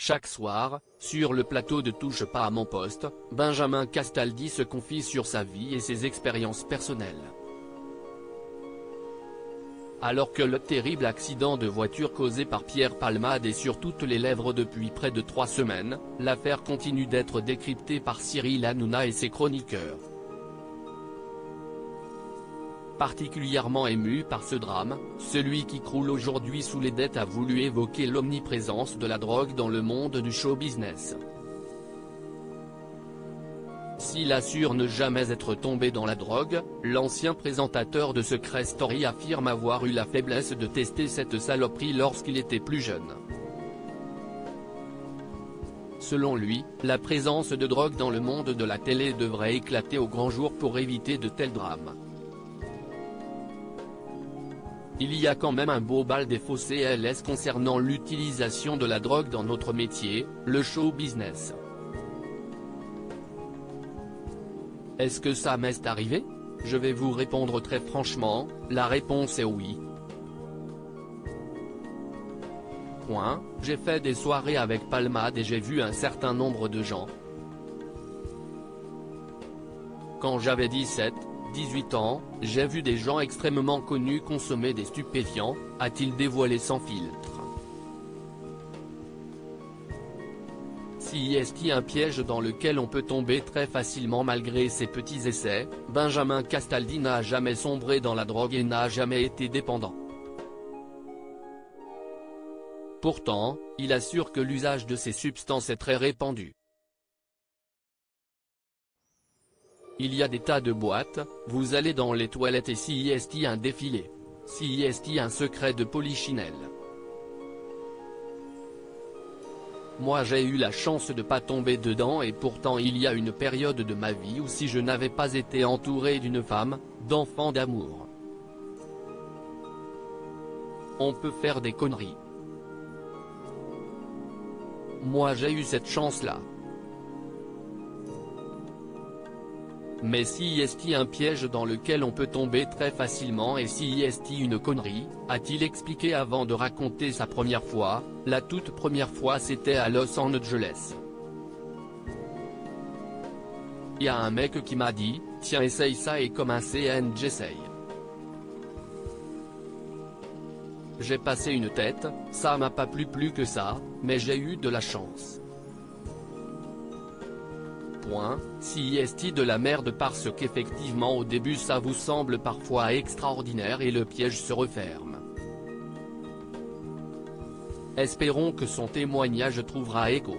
Chaque soir, sur le plateau de Touche pas à mon poste, Benjamin Castaldi se confie sur sa vie et ses expériences personnelles. Alors que le terrible accident de voiture causé par Pierre Palmade est sur toutes les lèvres depuis près de 3 semaines, l'affaire continue d'être décryptée par Cyril Hanouna et ses chroniqueurs. Particulièrement ému par ce drame, celui qui croule aujourd'hui sous les dettes a voulu évoquer l'omniprésence de la drogue dans le monde du show-business. S'il assure ne jamais être tombé dans la drogue, l'ancien présentateur de Secret Story affirme avoir eu la faiblesse de tester cette saloperie lorsqu'il était plus jeune. Selon lui, la présence de drogue dans le monde de la télé devrait éclater au grand jour pour éviter de tels drames. Il y a quand même un beau bal des fossés LS concernant l'utilisation de la drogue dans notre métier, le show business. Est-ce que ça m'est arrivé? Je vais vous répondre très franchement, la réponse est oui. J'ai fait des soirées avec Palmade et j'ai vu un certain nombre de gens. Quand j'avais 18 ans, j'ai vu des gens extrêmement connus consommer des stupéfiants, a-t-il dévoilé sans filtre. Si est un piège dans lequel on peut tomber très facilement malgré ses petits essais, Benjamin Castaldi n'a jamais sombré dans la drogue et n'a jamais été dépendant. Pourtant, il assure que l'usage de ces substances est très répandu. Il y a des tas de boîtes, vous allez dans les toilettes et si est un défilé. Si est un secret de polichinelle. Moi j'ai eu la chance de pas tomber dedans et pourtant il y a une période de ma vie où si je n'avais pas été entouré d'une femme, d'enfants d'amour. On peut faire des conneries. Moi j'ai eu cette chance-là. Mais si est un piège dans lequel on peut tomber très facilement et si est une connerie, a-t-il expliqué avant de raconter sa première fois, la toute première fois c'était à Los Angeles. Y a un mec qui m'a dit, tiens essaye ça et comme un CN j'essaye. J'ai passé une tête, ça m'a pas plu plus que ça, mais j'ai eu de la chance. Si est de la merde parce qu'effectivement au début ça vous semble parfois extraordinaire et le piège se referme. Espérons que son témoignage trouvera écho.